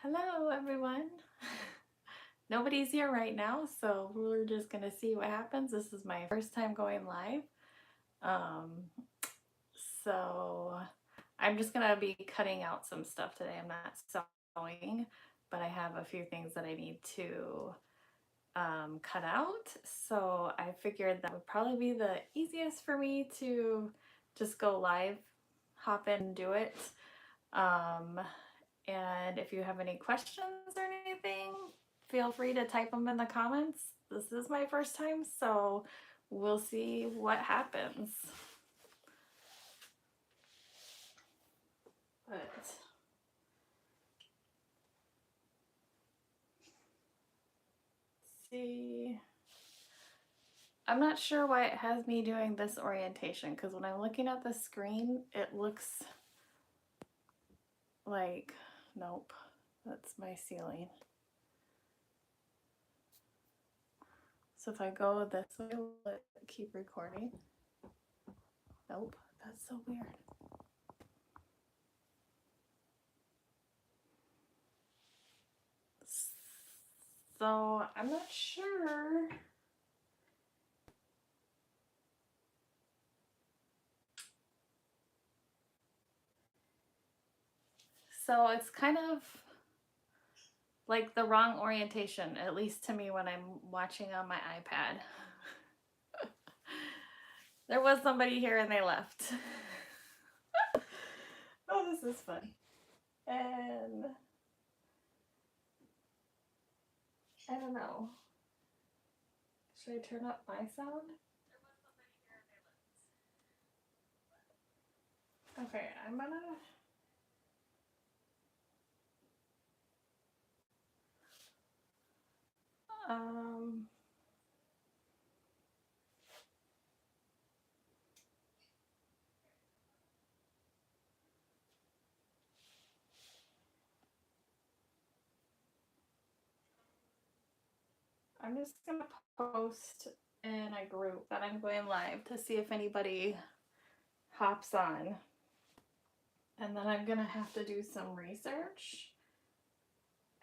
Hello, everyone. Nobody's here right now, so we're just gonna see what happens. This is my first time going live. Um, so I'm just gonna be cutting out some stuff today. I'm not sewing, but I have a few things that I need to cut out. So I figured that would probably be the easiest for me to just go live, hop in and do it. Um, and if you have any questions or anything, feel free to type them in the comments. This is my first time, so we'll see what happens. But see, I'm not sure why it has me doing this orientation, because when I'm looking at the screen, it looks like, nope, that's my ceiling. So if I go this way, will it keep recording? Nope, that's so weird. So I'm not sure. So it's kind of like the wrong orientation, at least to me when I'm watching on my iPad. There was somebody here and they left. Oh, this is funny. And I don't know. Should I turn up my sound? Okay, I'm gonna. Um, I'm just gonna post in a group that I'm going live to see if anybody hops on. And then I'm gonna have to do some research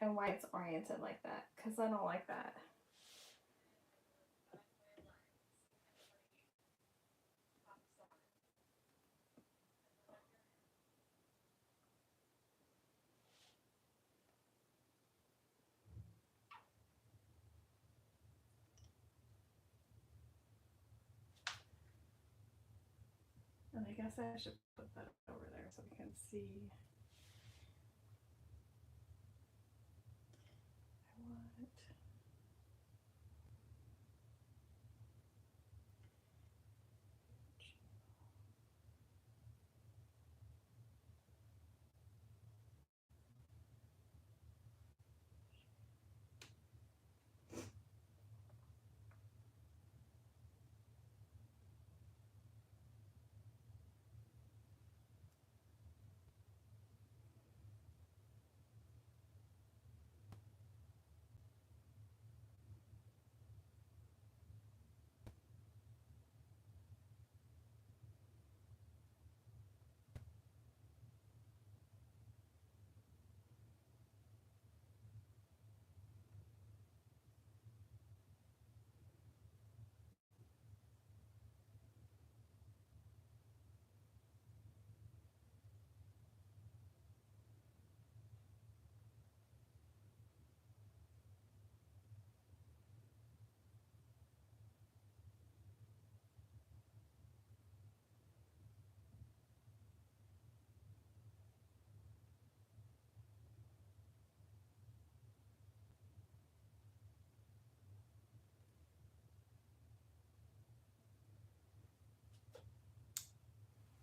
and why it's oriented like that, because I don't like that. And I guess I should put that over there so we can see. I want.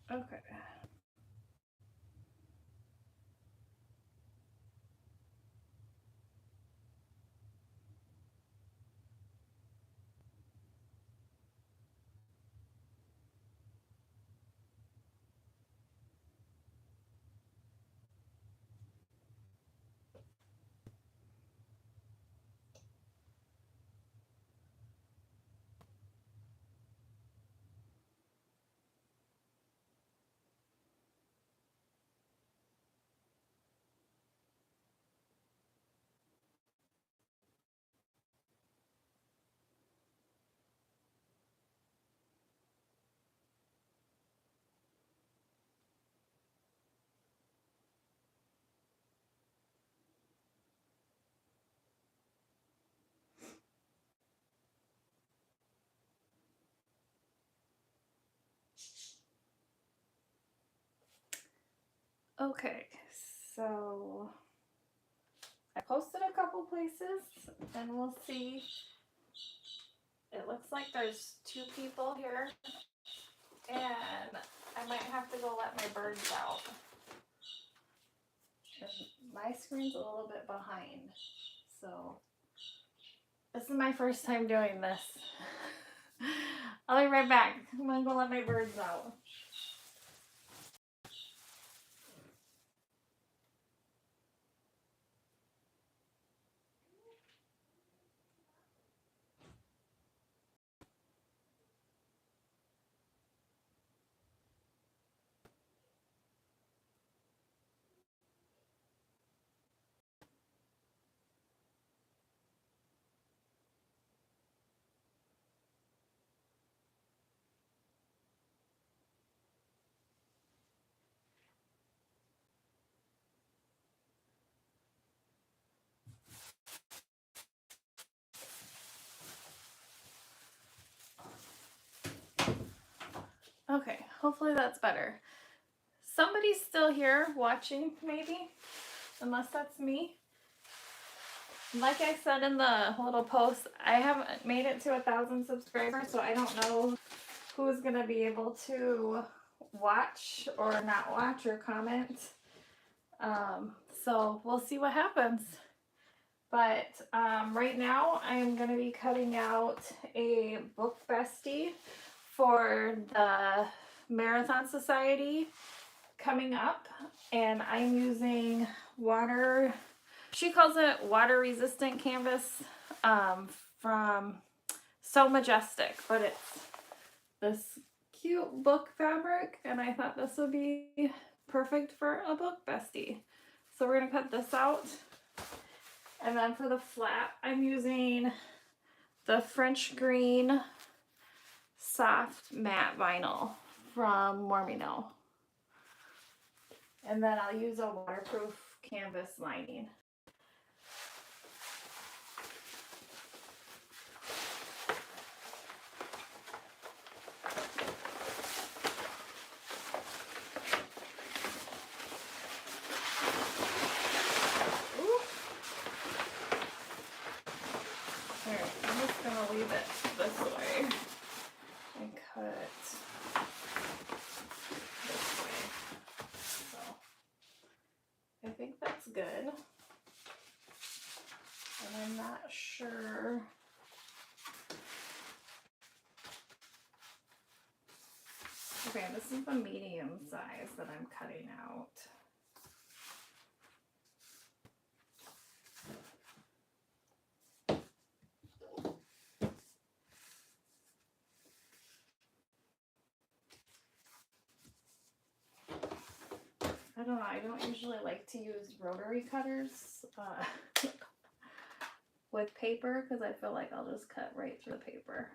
Okay. Okay, so I posted a couple places and we'll see. It looks like there's 2 people here and I might have to go let my birds out. And my screen's a little bit behind, so this is my first time doing this. I'll be right back. I'm gonna go let my birds out. Okay, hopefully that's better. Somebody's still here watching, maybe, unless that's me. Like I said in the little post, I haven't made it to 1,000 subscribers, so I don't know who's gonna be able to watch or not watch or comment. So we'll see what happens. But right now I'm gonna be cutting out a Book Bestie for the Marathon Society coming up, and I'm using water, she calls it water resistant canvas from So Majestic, but it's this cute book fabric, and I thought this would be perfect for a Book Bestie. So we're gonna cut this out, and then for the flap I'm using the French Green soft matte vinyl from Mormino. And then I'll use a waterproof canvas lining. Alright, I'm just gonna leave it this way and cut this way. So I think that's good. And I'm not sure. Okay, this is the medium size that I'm cutting out. I don't know, I don't usually like to use rotary cutters with paper because I feel like I'll just cut right through the paper.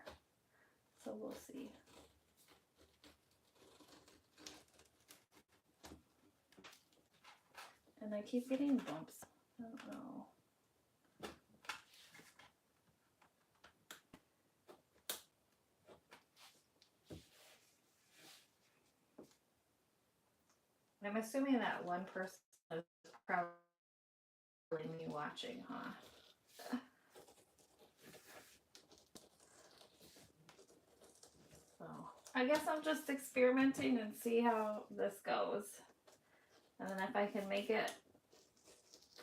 So we'll see. And I keep getting bumps. I don't know. I'm assuming that one person is probably me watching, huh? So I guess I'm just experimenting and see how this goes. And then if I can make it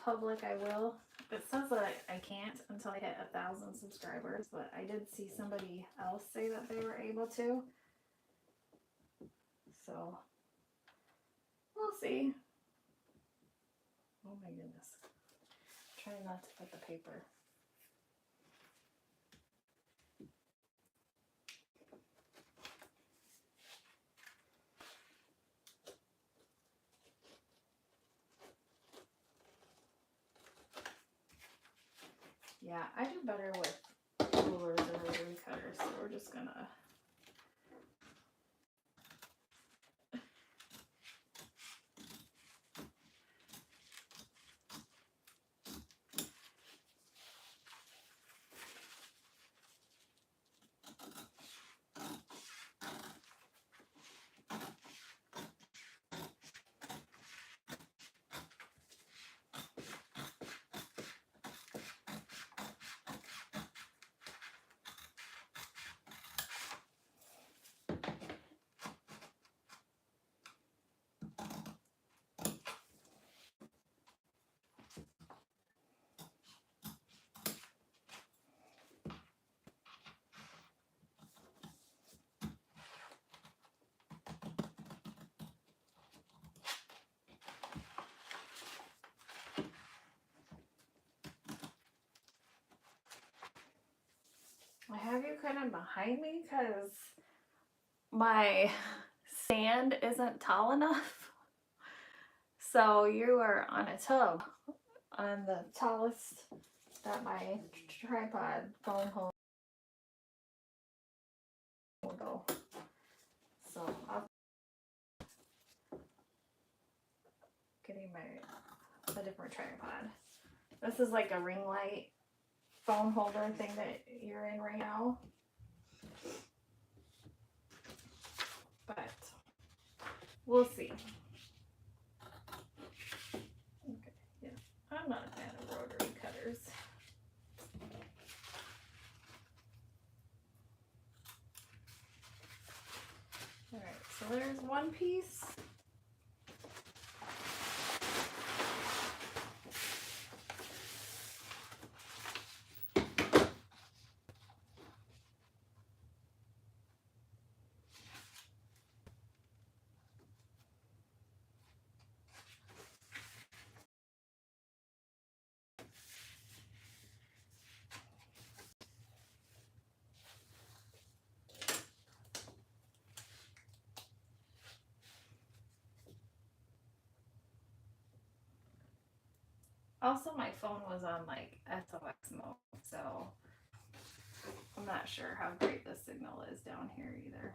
public, I will. It says that I can't until I hit 1,000 subscribers, but I did see somebody else say that they were able to. So we'll see. Oh my goodness. Try not to put the paper. Yeah, I do better with rulers and rotary cutters, so we're just gonna have you kind of behind me? Because my stand isn't tall enough. So you are on a tub on the tallest that my tripod phone holder will go. So I'm getting a different tripod. This is like a ring light phone holder thing that you're in right now. But we'll see. Okay, yeah. I'm not a fan of rotary cutters. Alright, so there's one piece. Also, my phone was on like SOS mode, so I'm not sure how great the signal is down here either.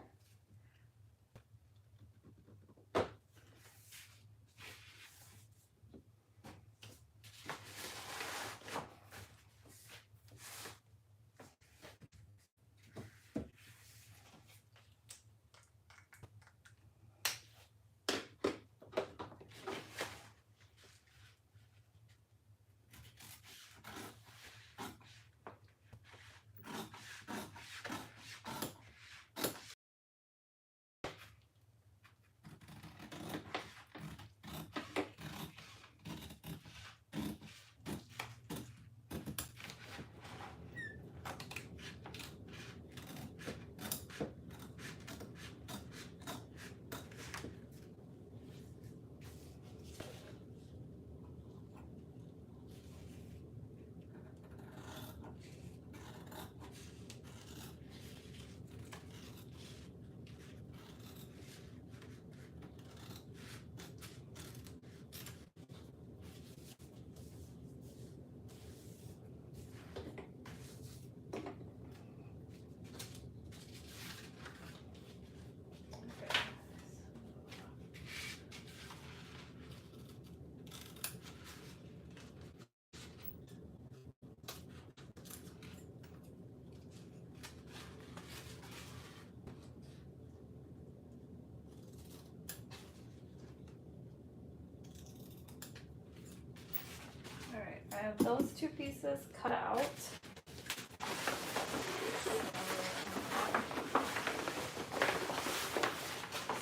Alright, I have those two pieces cut out.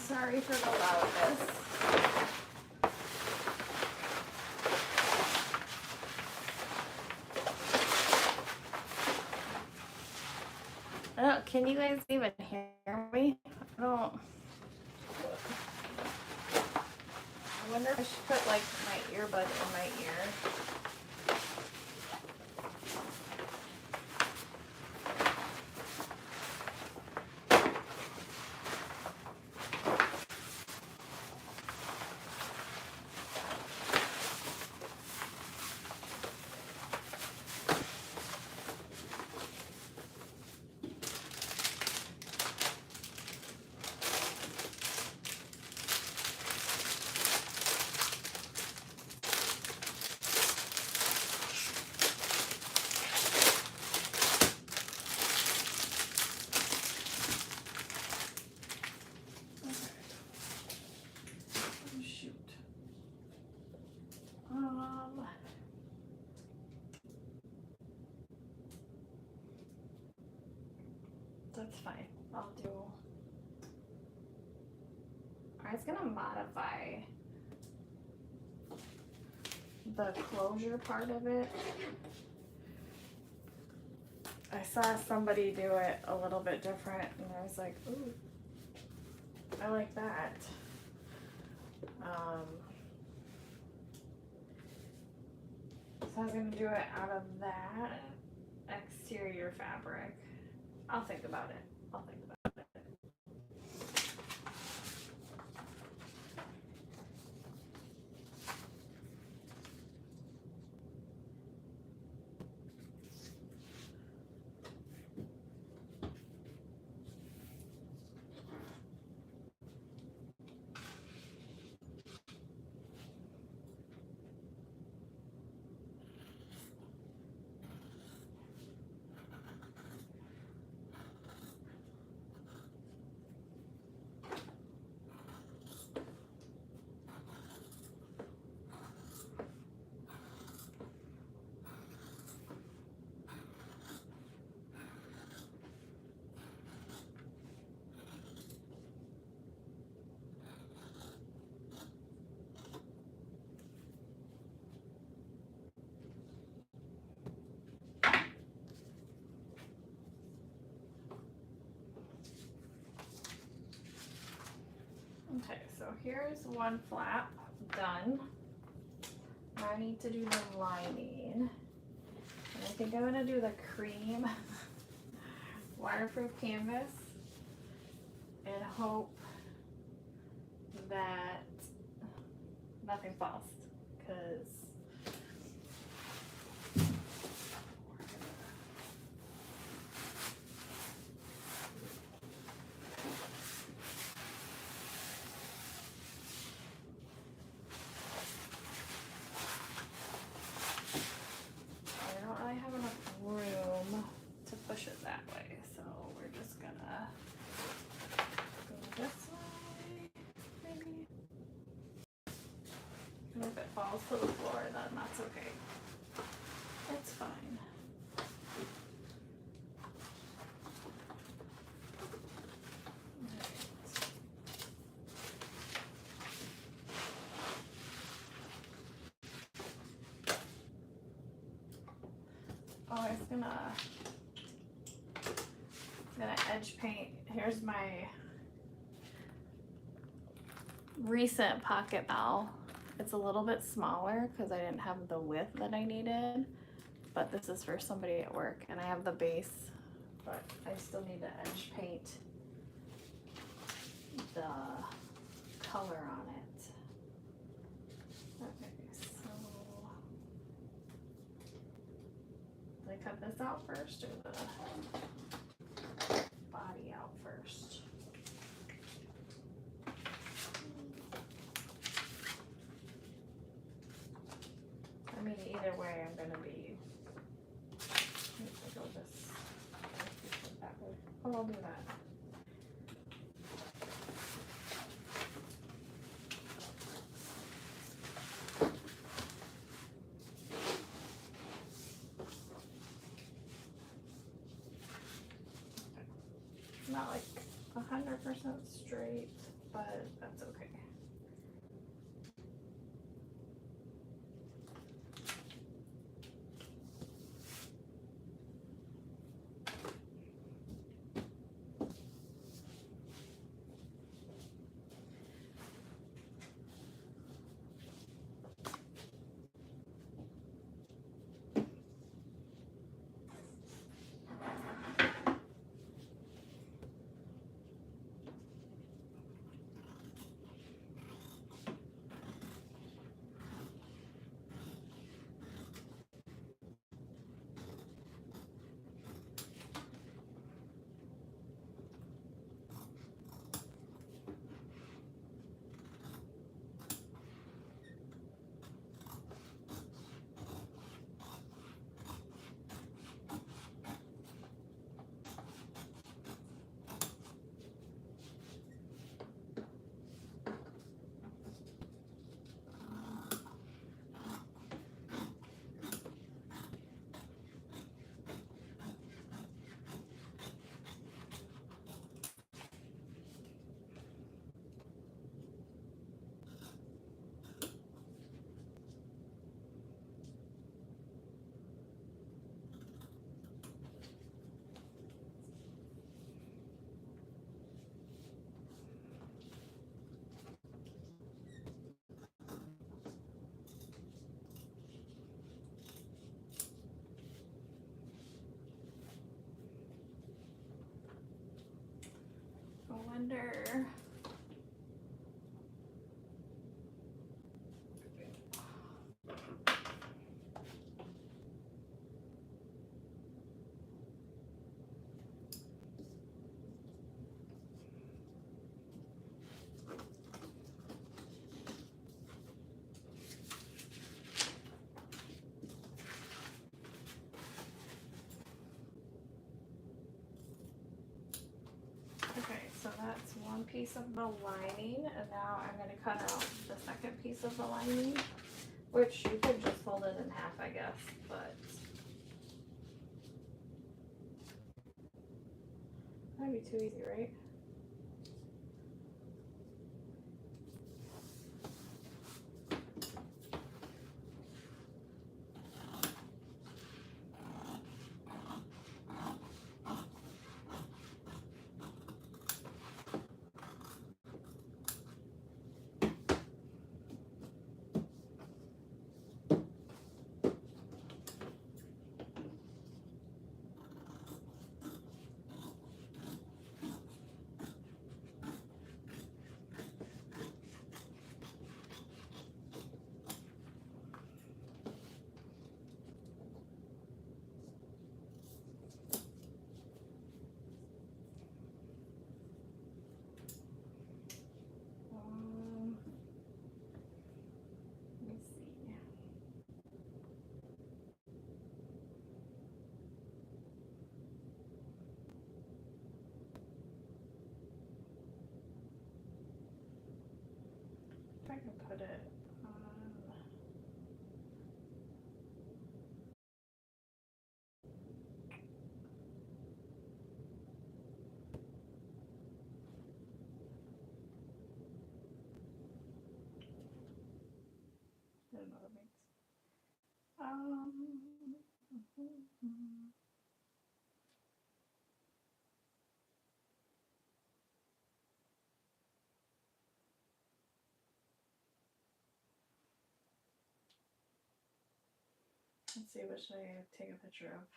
Sorry for the loudness. Can you guys even hear me? I wonder if I should put like my earbud in my ear. That's fine. I was gonna modify the closure part of it. I saw somebody do it a little bit different and I was like, ooh, I like that. So I was gonna do it out of that exterior fabric. I'll think about it. I'll think about it. Okay, so here's one flap done. Now I need to do the lining. And I think I'm gonna do the cream waterproof canvas and hope that nothing falls, because I don't really have enough room to push it that way, so we're just gonna go this way, maybe. And if it falls to the floor, then that's okay. It's fine. Oh, it's gonna edge paint. Here's my recent pocket bell. It's a little bit smaller because I didn't have the width that I needed, but this is for somebody at work, and I have the base, but I still need to edge paint the color on it. Okay, so do I cut this out first or the body out first? I mean, either way, I'm gonna be. I'll go this that way. Oh, I'll do that. Not like 100% straight, but that's okay. wonder. Okay, so that's one piece of the lining, and now I'm going to cut out the second piece of the lining, which you could just fold it in half, I guess, but that'd be too easy, right? Let me see. If I can put it on. I don't know what it makes. Let's see, what should I take a picture of?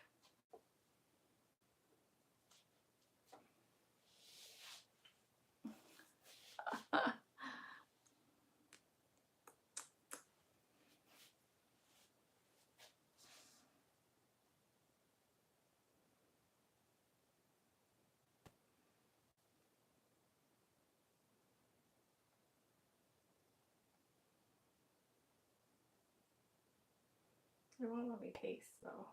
It won't let me paste though.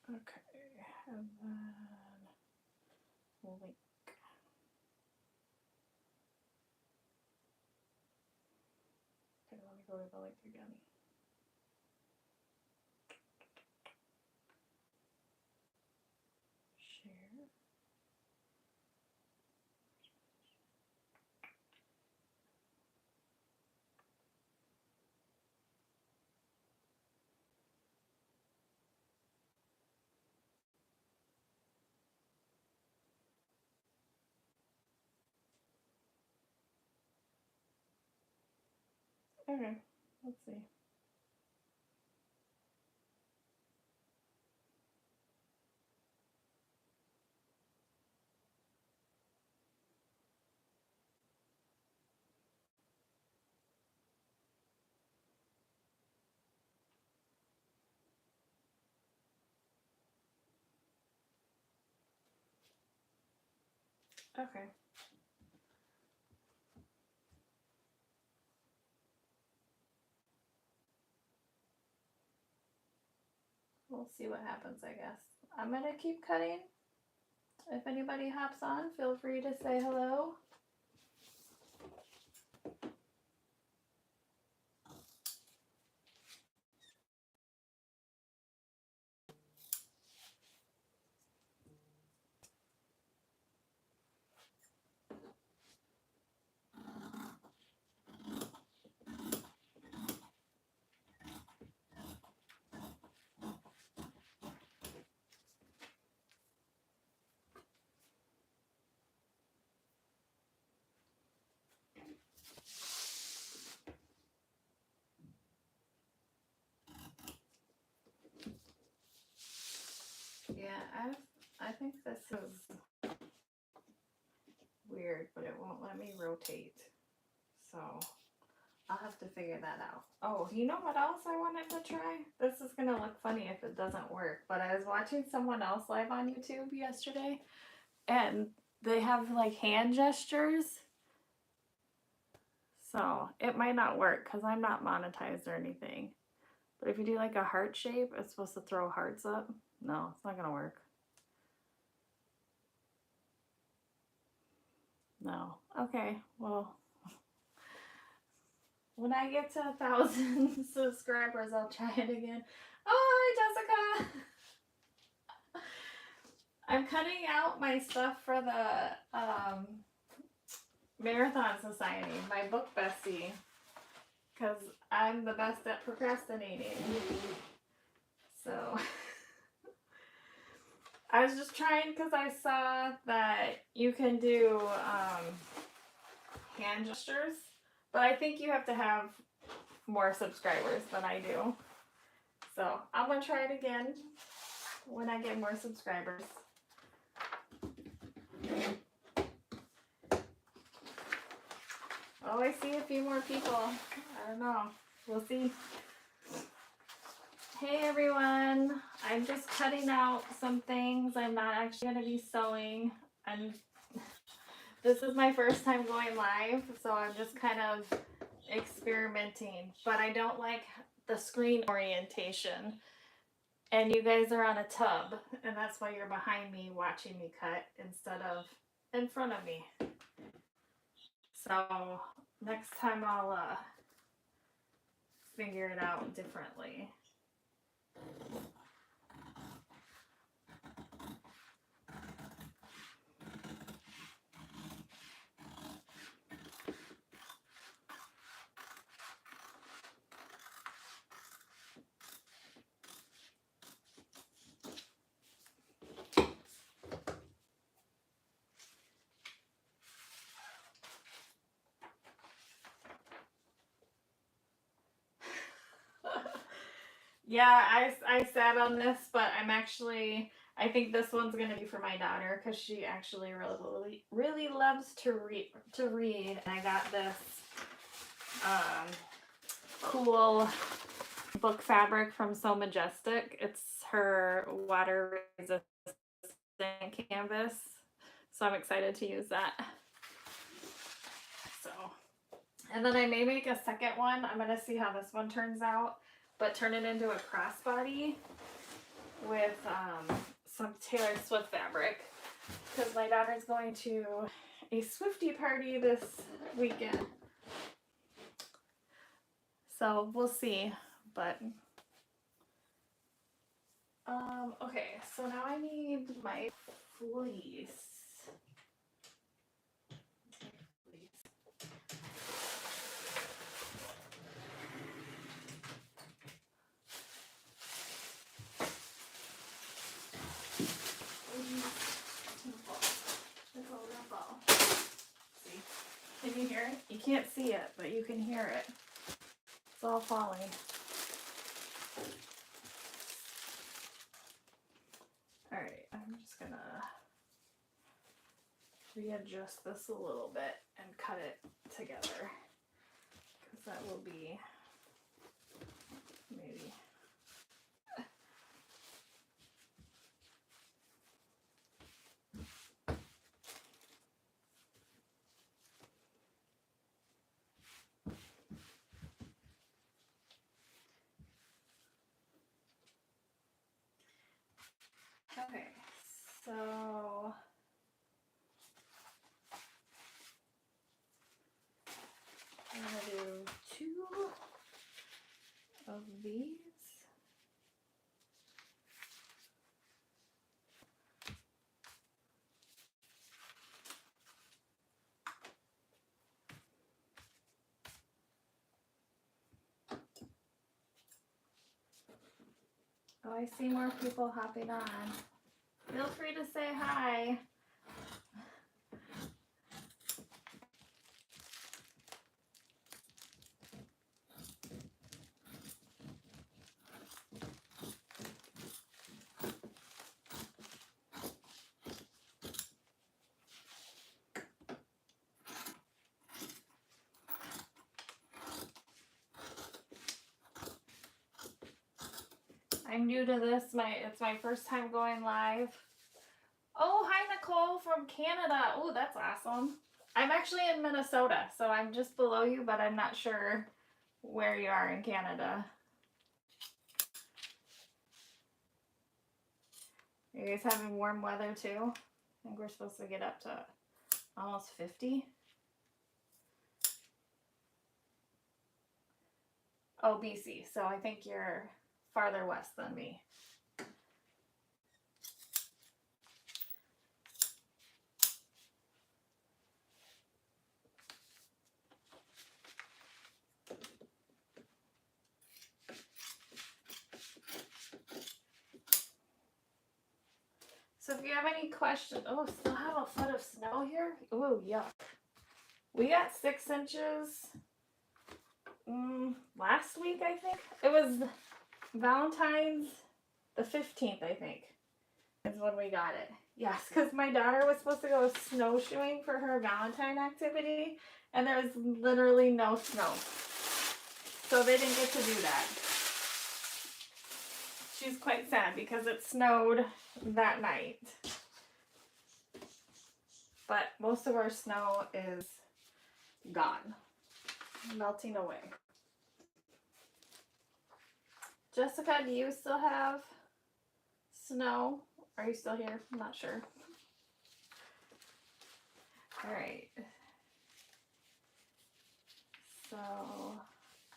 Okay, and then link. Okay, let me go to the link again. Share. Okay, let's see. Okay. We'll see what happens, I guess. I'm gonna keep cutting. If anybody hops on, feel free to say hello. Yeah, I think this is weird, but it won't let me rotate. So I'll have to figure that out. Oh, you know what else I wanted to try? This is gonna look funny if it doesn't work, but I was watching someone else live on YouTube yesterday, and they have like hand gestures. So it might not work because I'm not monetized or anything. But if you do like a heart shape, it's supposed to throw hearts up. No, it's not gonna work. No. Okay, well, when I get to 1,000 subscribers, I'll try it again. Oh, hi, Jessica. I'm cutting out my stuff for the Marathon Society, my Book Bestie, because I'm the best at procrastinating. So I was just trying because I saw that you can do hand gestures, but I think you have to have more subscribers than I do. So I'm going to try it again when I get more subscribers. Oh, I see a few more people. I don't know. We'll see. Hey everyone. I'm just cutting out some things. I'm not actually going to be sewing. This is my first time going live, so I'm just kind of experimenting. But I don't like the screen orientation. And you guys are on a tub, and that's why you're behind me watching me cut instead of in front of me. So next time I'll figure it out differently. Yeah, I sat on this, but I think this one's gonna be for my daughter because she actually really loves to read. And I got this cool book fabric from So Majestic. It's her water resistant canvas, so I'm excited to use that. So, and then I may make a second one. I'm gonna see how this one turns out, but turn it into a crossbody with some Taylor Swift fabric because my daughter's going to a Swiftie party this weekend. So we'll see, but okay, so now I need my fleece. See, can you hear it? You can't see it, but you can hear it. It's all falling. Alright, I'm just gonna readjust this a little bit and cut it together because that will be maybe. Okay, so of these. Oh, I see more people hopping on. Feel free to say hi. I'm new to this. It's my first time going live. Oh, hi Nicole from Canada. Oh, that's awesome. I'm actually in Minnesota, so I'm just below you, but I'm not sure where you are in Canada. Are you guys having warm weather too? I think we're supposed to get up to almost 50. Oh, BC. So I think you're farther west than me. So if you have any questions, oh, still have a foot of snow here? Oh, yuck. We got 6 inches last week, I think. It was Valentine's the 15th, I think, is when we got it. Yes, because my daughter was supposed to go snowshoeing for her Valentine activity, and there was literally no snow. So they didn't get to do that. She's quite sad because it snowed that night. But most of our snow is gone, melting away. Jessica, do you still have snow? Are you still here? I'm not sure. All right. So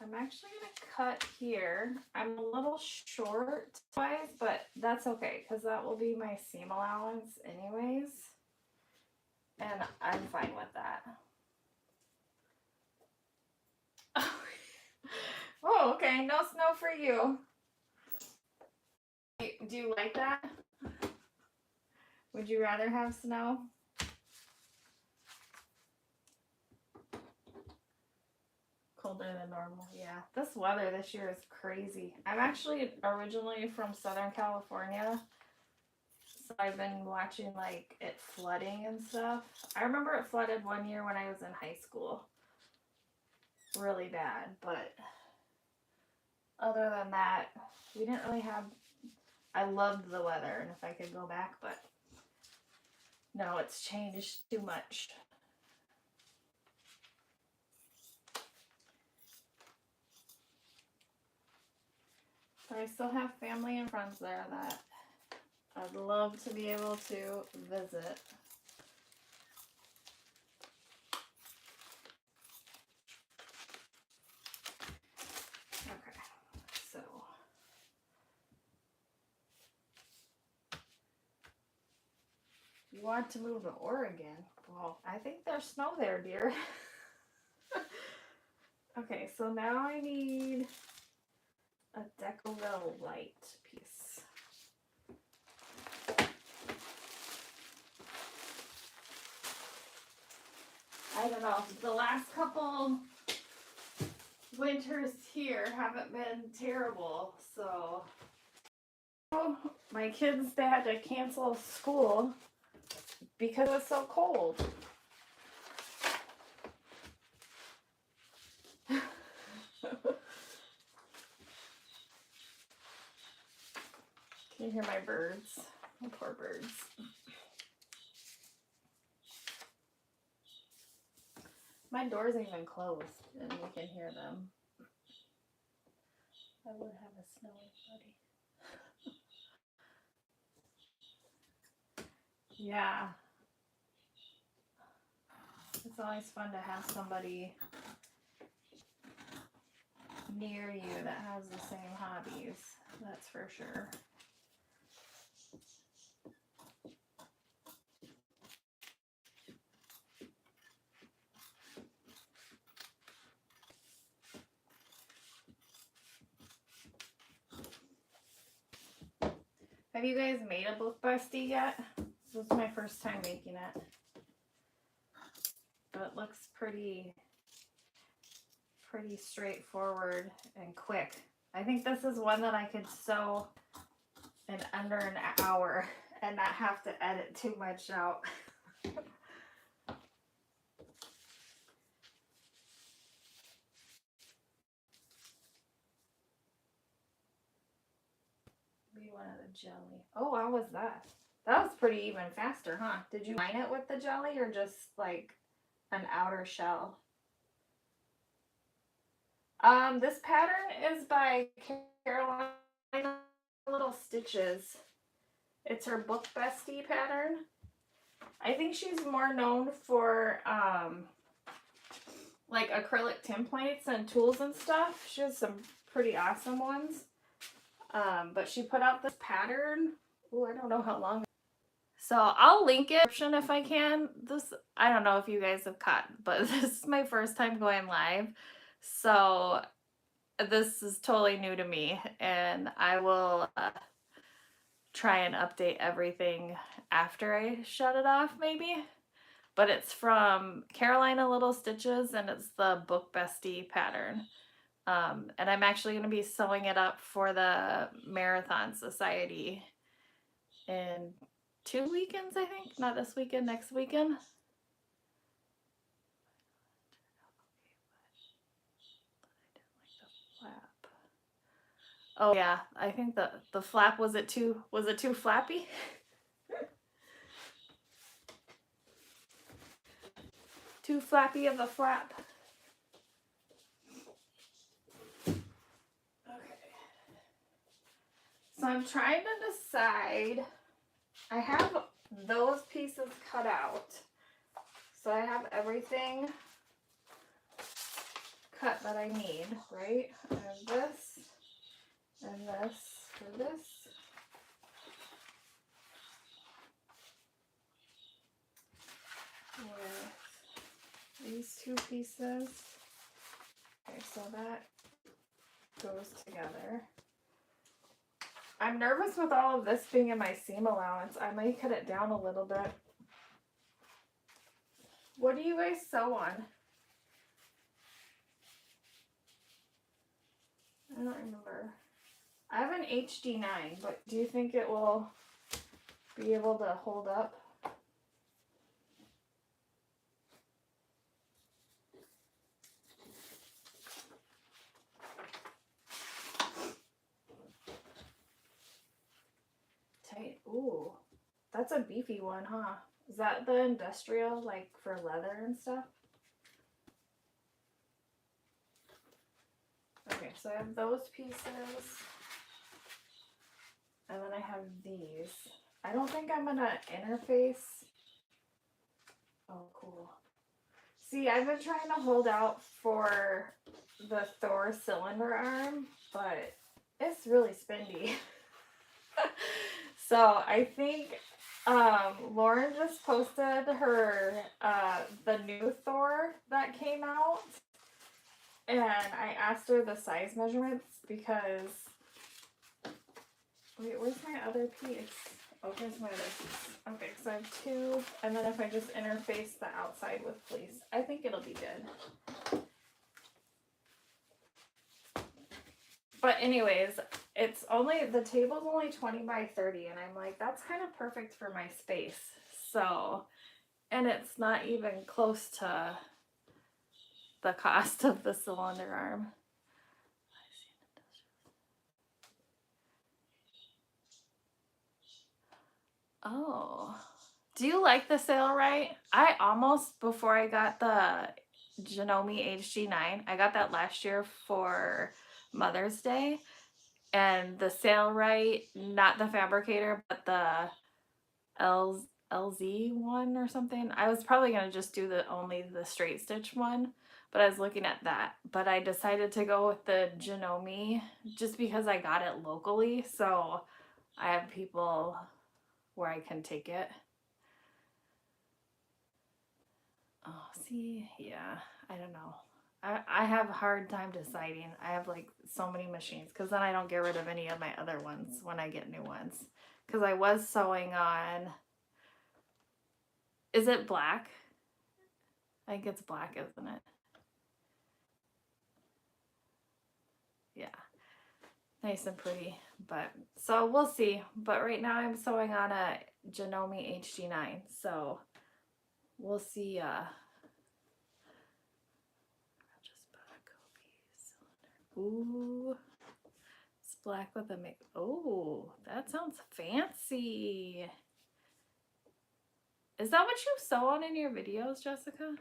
I'm actually going to cut here. I'm a little short wise, but that's okay because that will be my seam allowance anyways. And I'm fine with that. Oh, okay. No snow for you. Do you like that? Would you rather have snow? Colder than normal, yeah. This weather this year is crazy. I'm actually originally from Southern California, so I've been watching like it flooding and stuff. I remember it flooded one year when I was in high school. Really bad, but other than that, we didn't really have, I loved the weather and if I could go back, but no, it's changed too much. But I still have family and friends there that I'd love to be able to visit. Okay, so you want to move to Oregon? Well, I think there's snow there, dear. Okay, so now I need a Decoville light piece. I don't know, the last couple winters here haven't been terrible, so my kids, they had to cancel school because it was so cold. Can you hear my birds? My poor birds. My door's even closed and you can hear them. I would have a snowy buddy. Yeah. It's always fun to have somebody near you that has the same hobbies, that's for sure. Have you guys made a book bestie yet? This is my first time making it. But it looks pretty straightforward and quick. I think this is one that I could sew in under an hour and not have to edit too much out. Maybe one of the jelly. Oh, how was that? That was pretty even faster, huh? Did you line it with the jelly or just like an outer shell? This pattern is by Catalina Little Stitches. It's her Book Bestie pattern. I think she's more known for like acrylic templates and tools and stuff. She has some pretty awesome ones. But she put out this pattern. Oh, I don't know how long. So I'll link it in the description if I can. This, I don't know if you guys have caught, but this is my first time going live. So this is totally new to me, and I will try and update everything after I shut it off maybe. But it's from Catalina Little Stitches, and it's the Book Bestie pattern. And I'm actually going to be sewing it up for the Marathon Society in 2 weekends, I think. Not this weekend, next weekend. Oh yeah, I think the flap, was it too flappy? Too flappy of a flap. Okay. So I'm trying to decide. I have those pieces cut out. So I have everything cut that I need, right? I have this and this for this. With these two pieces. Okay, so that goes together. I'm nervous with all of this being in my seam allowance. I might cut it down a little bit. What do you guys sew on? I don't remember. I have an HD9, but do you think it will be able to hold up? Tight. Ooh, that's a beefy one, huh? Is that the industrial, like for leather and stuff? Okay, so I have those pieces. And then I have these. I don't think I'm gonna interface. Oh, cool. See, I've been trying to hold out for the Thor cylinder arm, but it's really spendy. So I think Lauren just posted her the new Thor that came out, and I asked her the size measurements because wait, where's my other piece? Oh, here's my other piece. Okay, so I have two, and then if I just interface the outside with fleece, I think it'll be good. But anyways, it's only, the table's only 20 by 30, and I'm like, that's kind of perfect for my space. So, and it's not even close to the cost of the cylinder arm. Oh, do you like the Sailrite? I almost, before I got the Janome HG9, I got that last year for Mother's Day, and the Sailrite, not the fabricator, but the LZ one or something. I was probably gonna just do only the straight stitch one, but I was looking at that. But I decided to go with the Janome just because I got it locally. So I have people where I can take it. Oh, see, yeah, I don't know. I have a hard time deciding. I have like so many machines because then I don't get rid of any of my other ones when I get new ones. Because I was sewing on, is it black? I think it's black, isn't it? Yeah, nice and pretty. But so we'll see. But right now I'm sewing on a Janome HG9. So we'll see. Just put a Kobe cylinder. Ooh, it's black with a mix. Oh, that sounds fancy. Is that what you sew on in your videos, Jessica?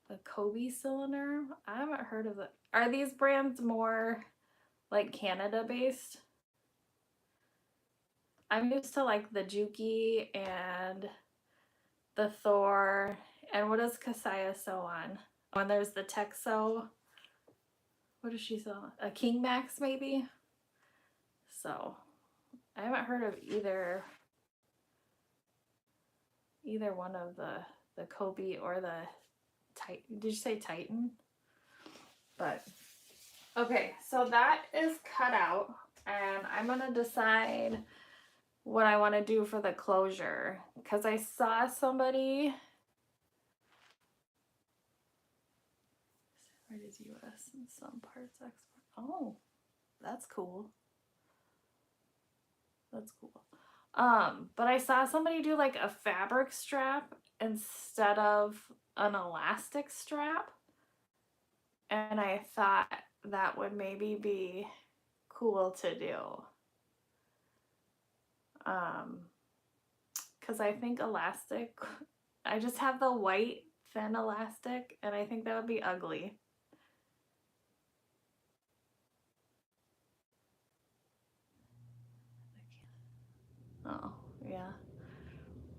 The Kobe cylinder? I haven't heard of it. Are these brands more like Canada based? I'm used to like the Juki and the Thor. And what does Kasaya sew on? When there's the Texo. What does she sew on? A King Max maybe? So I haven't heard of either one of the Kobe or the Titan. Did you say Titan? But okay, so that is cut out, and I'm gonna decide what I want to do for the closure because I saw somebody. Where is US and some parts export? Oh, that's cool. That's cool. But I saw somebody do like a fabric strap instead of an elastic strap. And I thought that would maybe be cool to do. Because I think elastic, I just have the white thin elastic, and I think that would be ugly. Oh, yeah.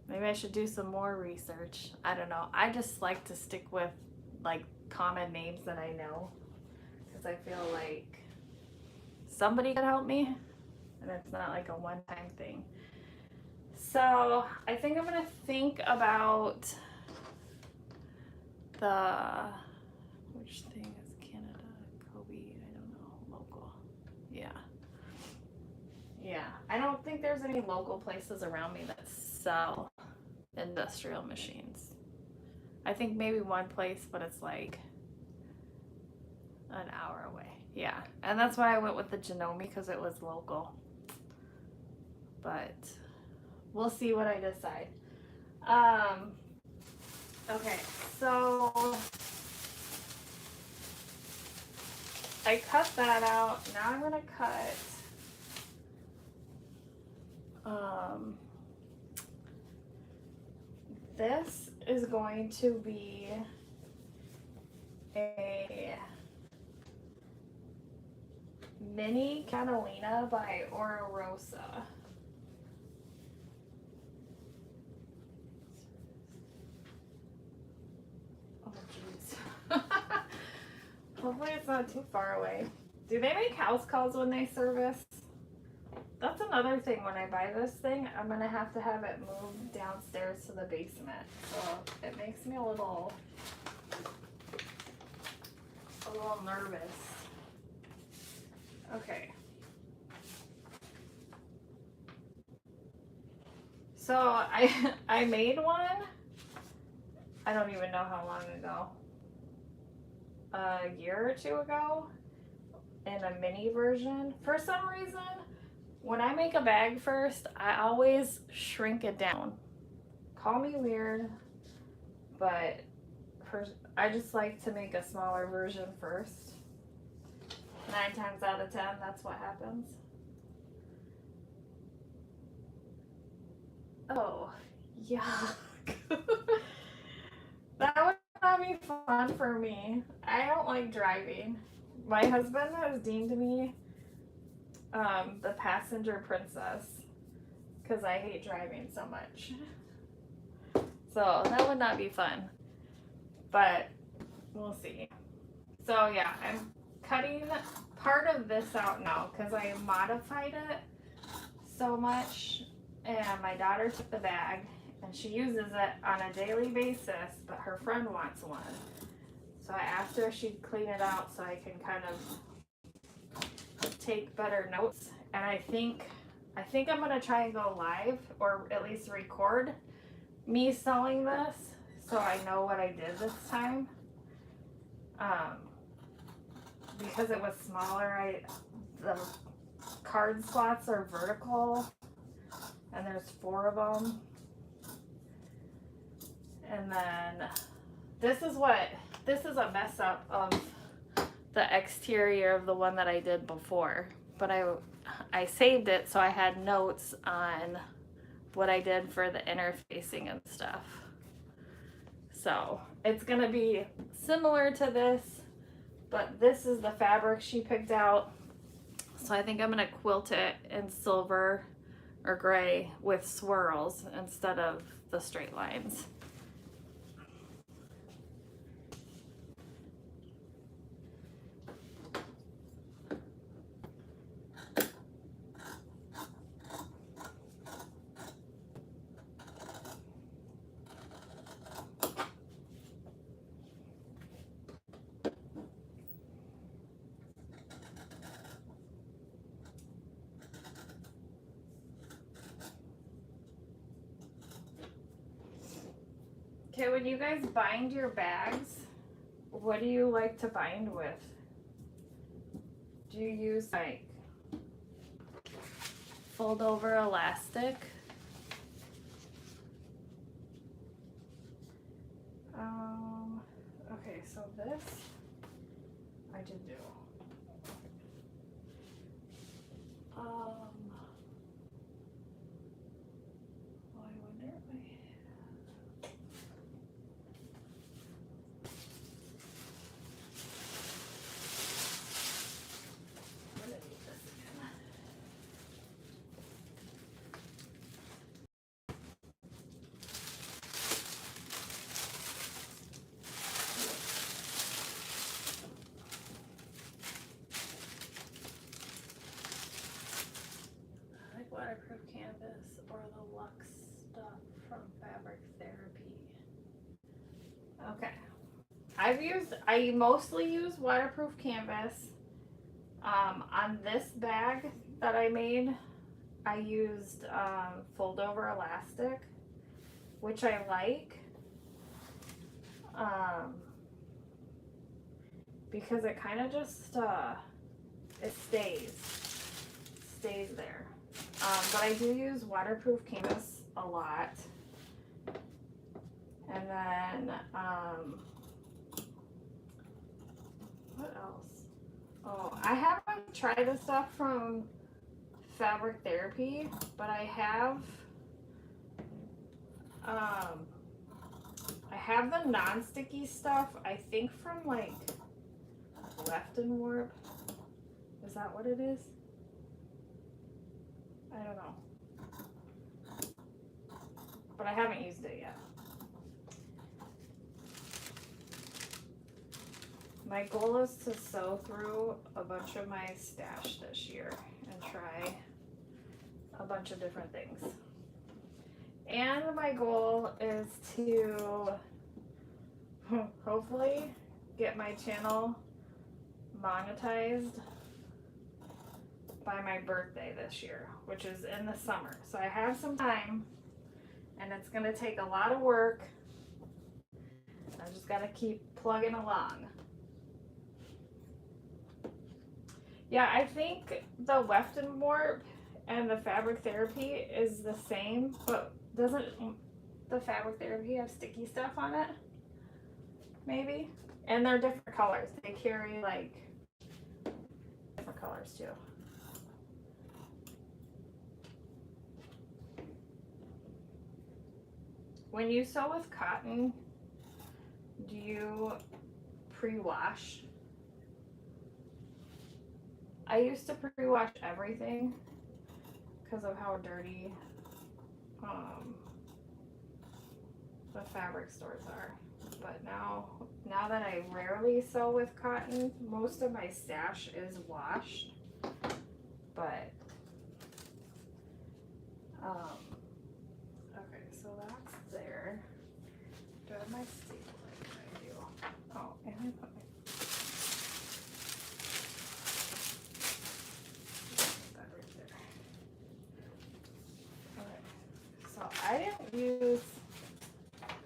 Maybe I should do some more research. I don't know. I just like to stick with like common names that I know because I feel like somebody could help me and it's not like a one-time thing. So I think I'm gonna think about which thing is Canada, Kobe, I don't know, local. Yeah. Yeah, I don't think there's any local places around me that sell industrial machines. I think maybe one place, but it's like an hour away. Yeah, and that's why I went with the Janome because it was local. But we'll see what I decide. Okay, so I cut that out. Now I'm gonna cut this is going to be a mini Catalina by Oro Rosa. Oh jeez. Hopefully it's not too far away. Do they make house calls when they service? That's another thing. When I buy this thing, I'm gonna have to have it moved downstairs to the basement. So it makes me a little nervous. Okay. So I made one. I don't even know how long ago. A year or two ago in a mini version. For some reason, when I make a bag first, I always shrink it down. Call me weird, but I just like to make a smaller version first. 9 times out of 10, that's what happens. Oh, yuck. That would not be fun for me. I don't like driving. My husband has deemed me the passenger princess because I hate driving so much. So that would not be fun. But we'll see. So yeah, I'm cutting part of this out now because I modified it so much, and my daughter took the bag and she uses it on a daily basis, but her friend wants one. So I asked her if she'd clean it out so I can kind of take better notes. And I think I'm gonna try and go live, or at least record me selling this so I know what I did this time. Because it was smaller, the card slots are vertical and there's 4 of them. And then this is a mess up of the exterior of the one that I did before, but I saved it so I had notes on what I did for the interfacing and stuff. So it's gonna be similar to this, but this is the fabric she picked out. So I think I'm gonna quilt it in silver or gray with swirls instead of the straight lines. Okay, when you guys bind your bags, what do you like to bind with? Do you use like fold over elastic? Okay, so this I did do. Well, I wonder if I'm gonna need this again. I like waterproof canvas or the Luxe stuff from Fabric Therapy. Okay. I mostly use waterproof canvas. On this bag that I made, I used fold over elastic, which I like, because it kind of just it stays there. But I do use waterproof canvas a lot. And then what else? Oh, I haven't tried the stuff from Fabric Therapy, but I have the non-sticky stuff, I think from like Weft and Warp. Is that what it is? I don't know. But I haven't used it yet. My goal is to sew through a bunch of my stash this year and try a bunch of different things. And my goal is to hopefully get my channel monetized by my birthday this year, which is in the summer. So I have some time, and it's gonna take a lot of work. I just gotta keep plugging along. Yeah, I think the Weft and Warp and the Fabric Therapy is the same, but doesn't the Fabric Therapy have sticky stuff on it? Maybe? And they're different colors. They carry like different colors too. When you sew with cotton, do you pre-wash? I used to pre-wash everything because of how dirty the fabric stores are. But now that I rarely sew with cotton, most of my stash is washed. But okay, so that's there. Do I have my stapler? I do. Oh, and I put that right there. Okay, so I didn't use.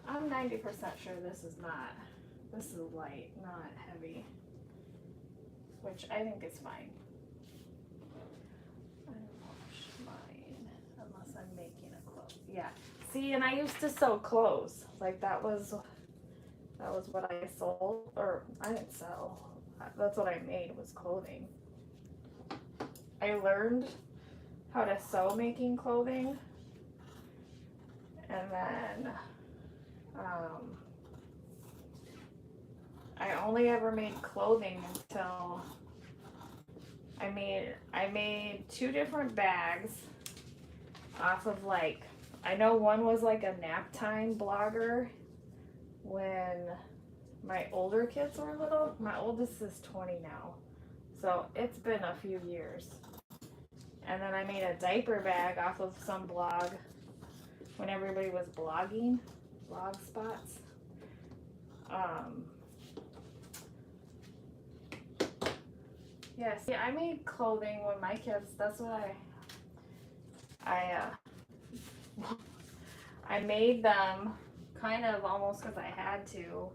I'm 90% sure this is light, not heavy, which I think is fine. I don't wash mine unless I'm making a clothes. Yeah. See, and I used to sew clothes. Like that was what I sold, or I didn't sell. That's what I made was clothing. I learned how to sew making clothing, and then I only ever made clothing until I made 2 different bags off of, like, I know one was like a nap time blogger when my older kids were little. My oldest is 20 now, so it's been a few years. And then I made a diaper bag off of some blog when everybody was blogging, blog spots. Yeah, see, I made clothing when my kids, that's what I made them kind of almost because I had to.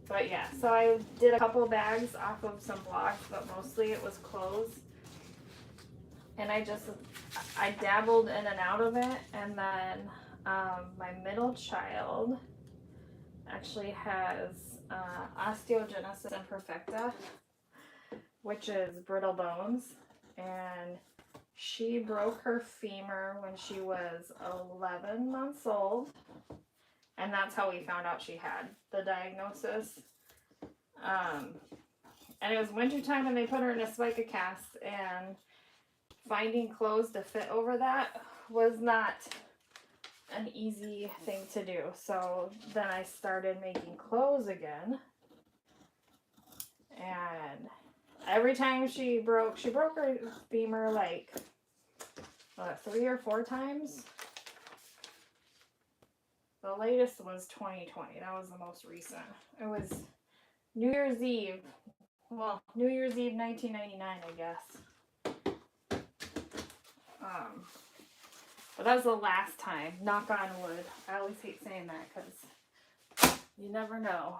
But yeah, so I did a couple bags off of some blogs, but mostly it was clothes. And I dabbled in and out of it. And then my middle child actually has osteogenesis imperfecta, which is brittle bones, and she broke her femur when she was 11 months old, and that's how we found out she had the diagnosis. And it was wintertime and they put her in a spica cast, and finding clothes to fit over that was not an easy thing to do. So then I started making clothes again, and every time she broke her femur like 3 or 4 times. The latest was 2020. That was the most recent. It was New Year's Eve. Well, New Year's Eve 1999, I guess. But that was the last time. Knock on wood. I always hate saying that because you never know.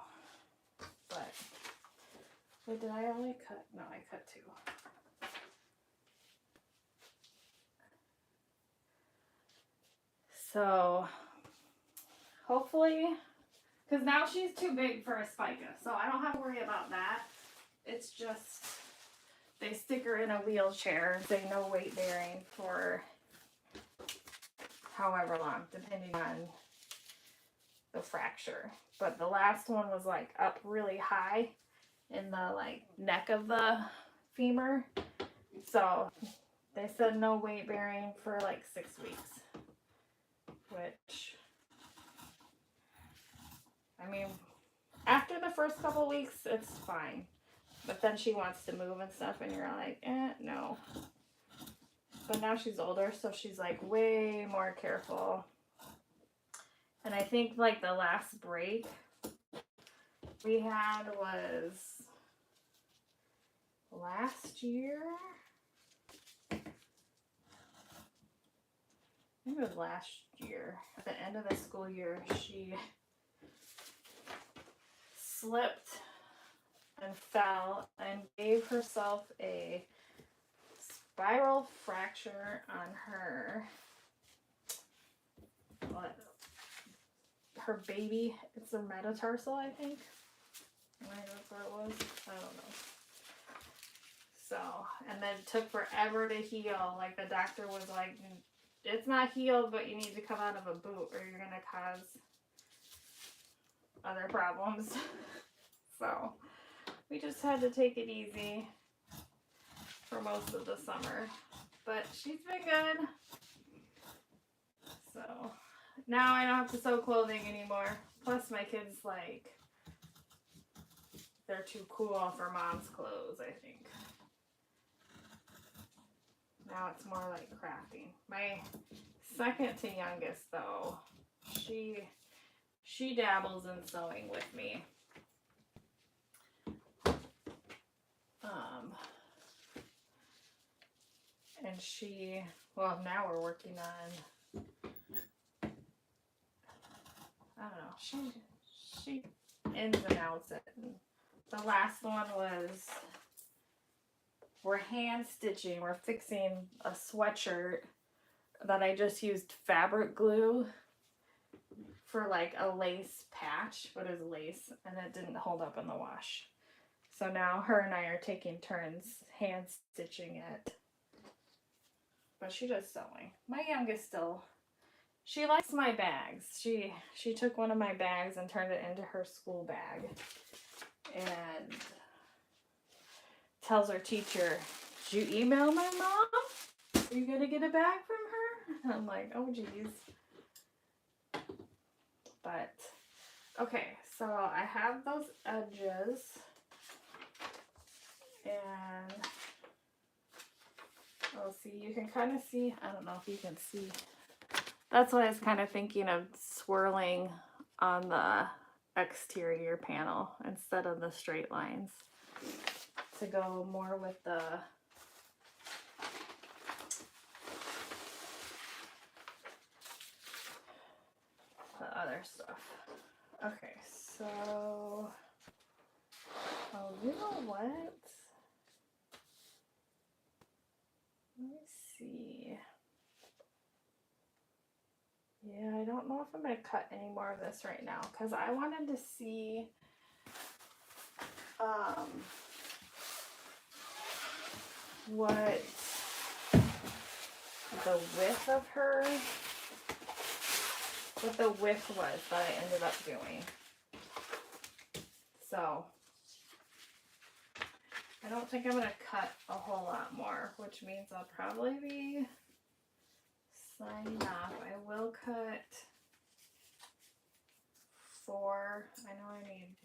But wait, did I only cut? No, I cut 2. So hopefully, because now she's too big for a spica, so I don't have to worry about that. It's just they stick her in a wheelchair, say no weight bearing for however long, depending on the fracture. But the last one was like up really high in the like neck of the femur, so they said no weight bearing for like 6 weeks, which, I mean, after the first couple weeks it's fine, but then she wants to move and stuff and you're like, no. But now she's older, so she's like way more careful. And I think like the last break we had was last year. I think it was last year. At the end of the school year, she slipped and fell and gave herself a spiral fracture on her baby. It's a metatarsal, I think. Right, that's what it was. I don't know. So, and then it took forever to heal. Like the doctor was like, it's not healed, but you need to come out of a boot or you're gonna cause other problems. So we just had to take it easy for most of the summer, but she's been good. So now I don't have to sew clothing anymore. Plus my kids, like, they're too cool for mom's clothes, I think. Now it's more like crafting. My second to youngest, though, she dabbles in sewing with me. And she, well, now we're working on, I don't know, she ins and outs it. And the last one was, we're hand stitching, we're fixing a sweatshirt that I just used fabric glue for like a lace patch, but it was lace, and it didn't hold up in the wash. So now her and I are taking turns hand stitching it. But she does sewing. My youngest still, she likes my bags. She took one of my bags and turned it into her school bag. And tells her teacher, "Did you email my mom? Are you going to get a bag from her?" And I'm like, oh geez. But, okay, so I have those edges. And oh, see, you can kind of see, I don't know if you can see. That's what I was kind of thinking of, swirling on the exterior panel instead of the straight lines, to go more with the other stuff. Okay, so, oh, you know what? Let me see. Yeah, I don't know if I'm going to cut any more of this right now, because I wanted to see what the width of her, what the width was that I ended up doing. So I don't think I'm going to cut a whole lot more, which means I'll probably be signing off. I will cut 4. I know I need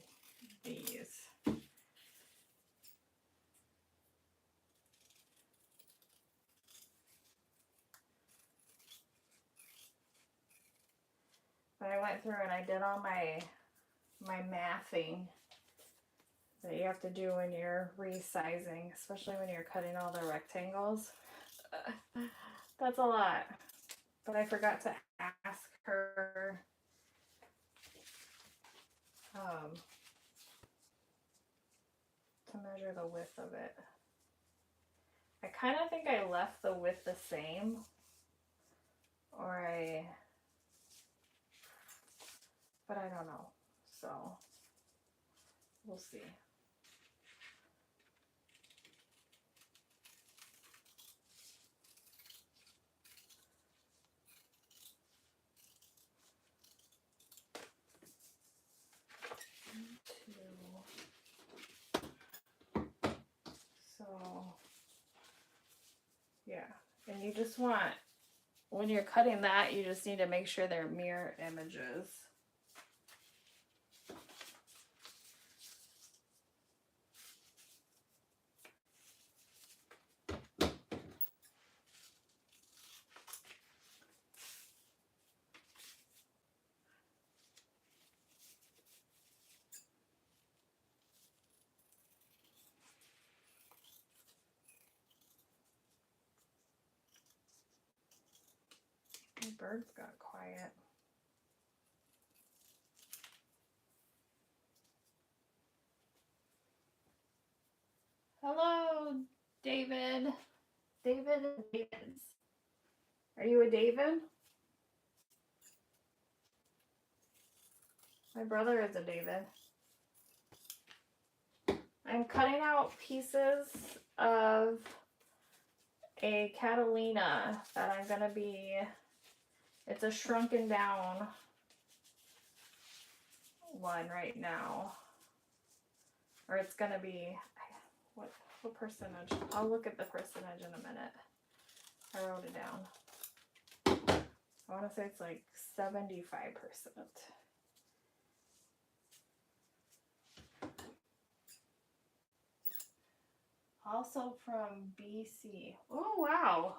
these. But I went through and I did all my mathing that you have to do when you're resizing, especially when you're cutting all the rectangles. That's a lot. But I forgot to ask her to measure the width of it. I kind of think I left the width the same, but I don't know. So we'll see. So, yeah, and you just want, when you're cutting that, you just need to make sure they're mirror images. My birds got quiet. Hello, David. David and Davids. Are you a David? My brother is a David. I'm cutting out pieces of a Catalina that I'm going to be, it's a shrunken down one right now. Or it's going to be, what percentage? I'll look at the percentage in a minute. I wrote it down. I want to say it's like 75%. Also from BC. Oh, wow.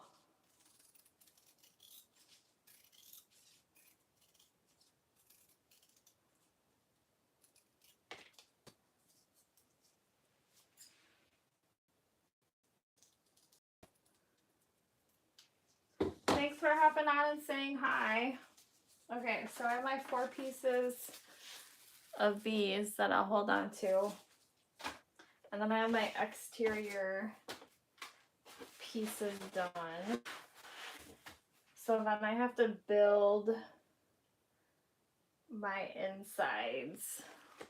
Thanks for hopping on and saying hi. Okay, so I have my 4 pieces of these that I'll hold on to. And then I have my exterior pieces done. So then I have to build my insides,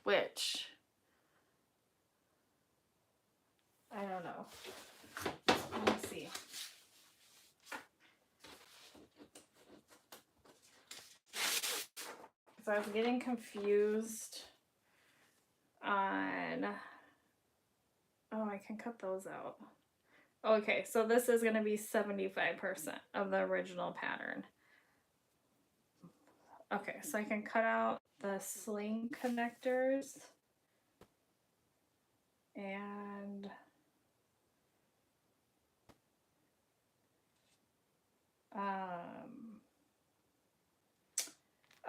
which I don't know. Let me see. So I was getting confused on, oh, I can cut those out. Okay, so this is going to be 75% of the original pattern. Okay, so I can cut out the sling connectors and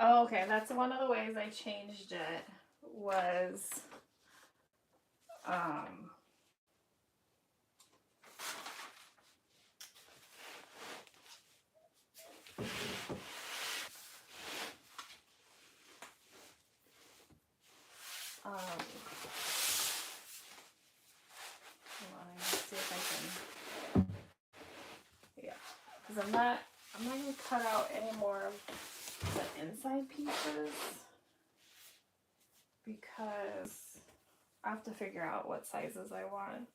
oh, okay, that's one of the ways I changed it was hold on, let's see if I can, yeah, because I'm not going to cut out any more of the inside pieces because I have to figure out what sizes I want,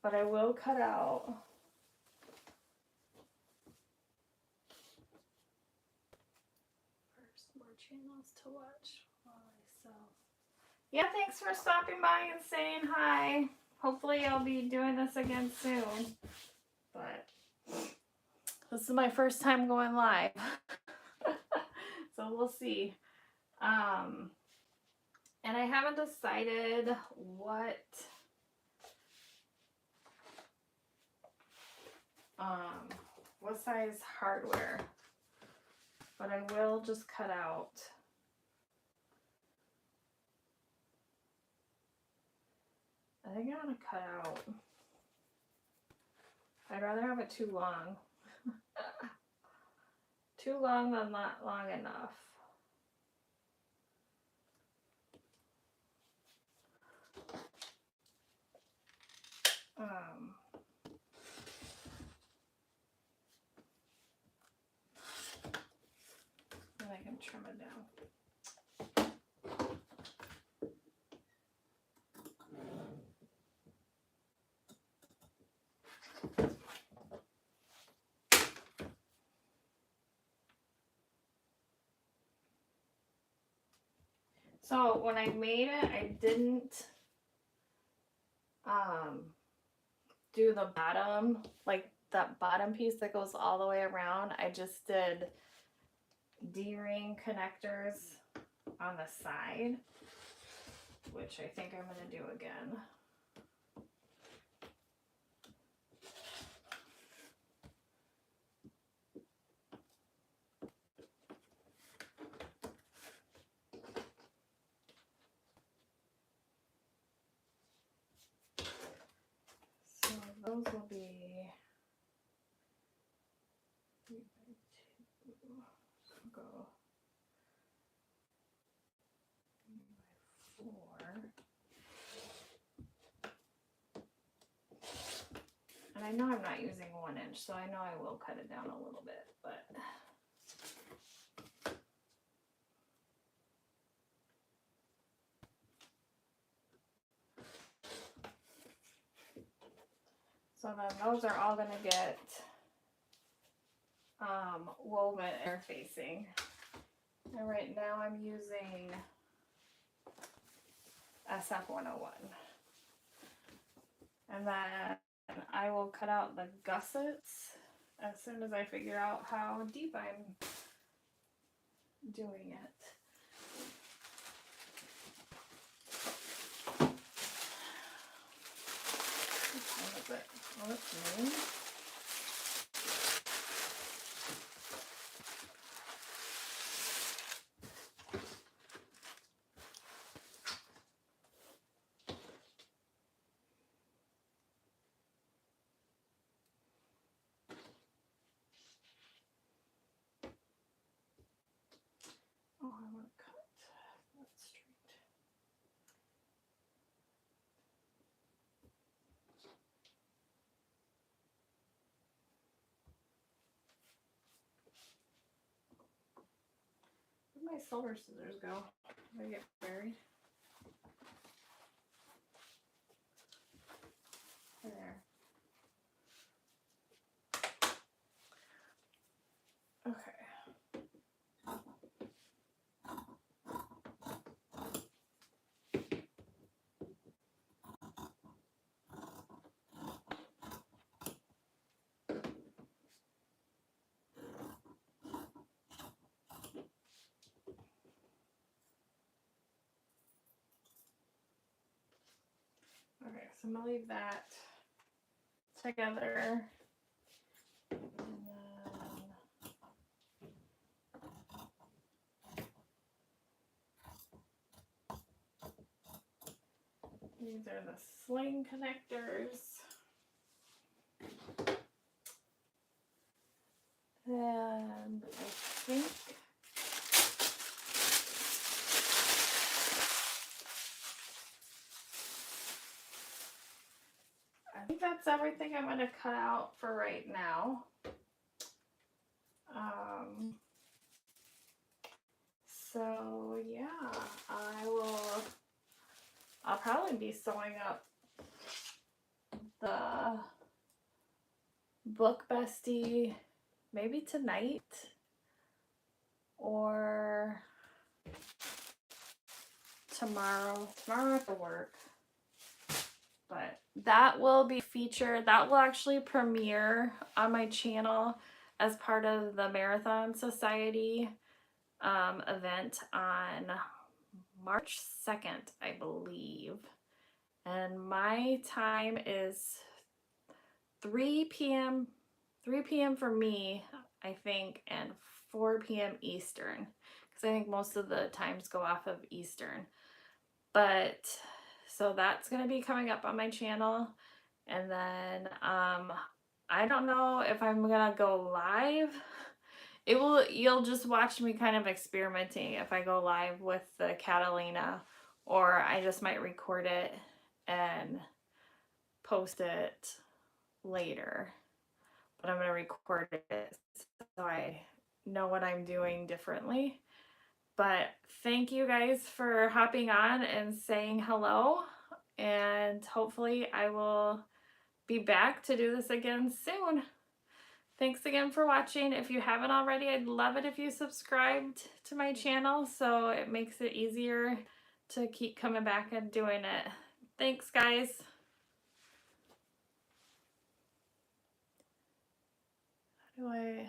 but I will cut out first more channels to watch while I sew. Yeah, thanks for stopping by and saying hi. Hopefully I'll be doing this again soon, but this is my first time going live. So we'll see. And I haven't decided what size hardware, but I will just cut out I think I'm gonna cut out. I'd rather have it too long. Too long than not long enough. And I can trim it down. So when I made it, I didn't do the bottom, like that bottom piece that goes all the way around. I just did D-ring connectors on the side, which I think I'm going to do again. So those will be 3 by 2. So go 3 by 4. And I know I'm not using 1 inch, so I know I will cut it down a little bit, but so then those are all going to get woven interfacing. And right now I'm using SF101. And then I will cut out the gussets as soon as I figure out how deep I'm doing it. Oh, that's mean. Oh, I want to cut that straight. Where'd my silver scissors go? Did they get buried? There. Okay. Okay, so I'm gonna leave that together. And then these are the sling connectors. And I think that's everything I'm going to cut out for right now. So yeah, I'll probably be sewing up the Book Bestie maybe tonight or tomorrow after work. But that will be featured, that will actually premiere on my channel as part of the Marathon Society event on March 2nd, I believe. And my time is 3 p.m. for me, I think, and 4 p.m. Eastern, because I think most of the times go off of Eastern. But so that's going to be coming up on my channel. And then I don't know if I'm going to go live. You'll just watch me kind of experimenting if I go live with the Catalina, or I just might record it and post it later. But I'm going to record it so I know what I'm doing differently. But thank you guys for hopping on and saying hello. And hopefully I will be back to do this again soon. Thanks again for watching. If you haven't already, I'd love it if you subscribed to my channel so it makes it easier to keep coming back and doing it. Thanks, guys. How do I...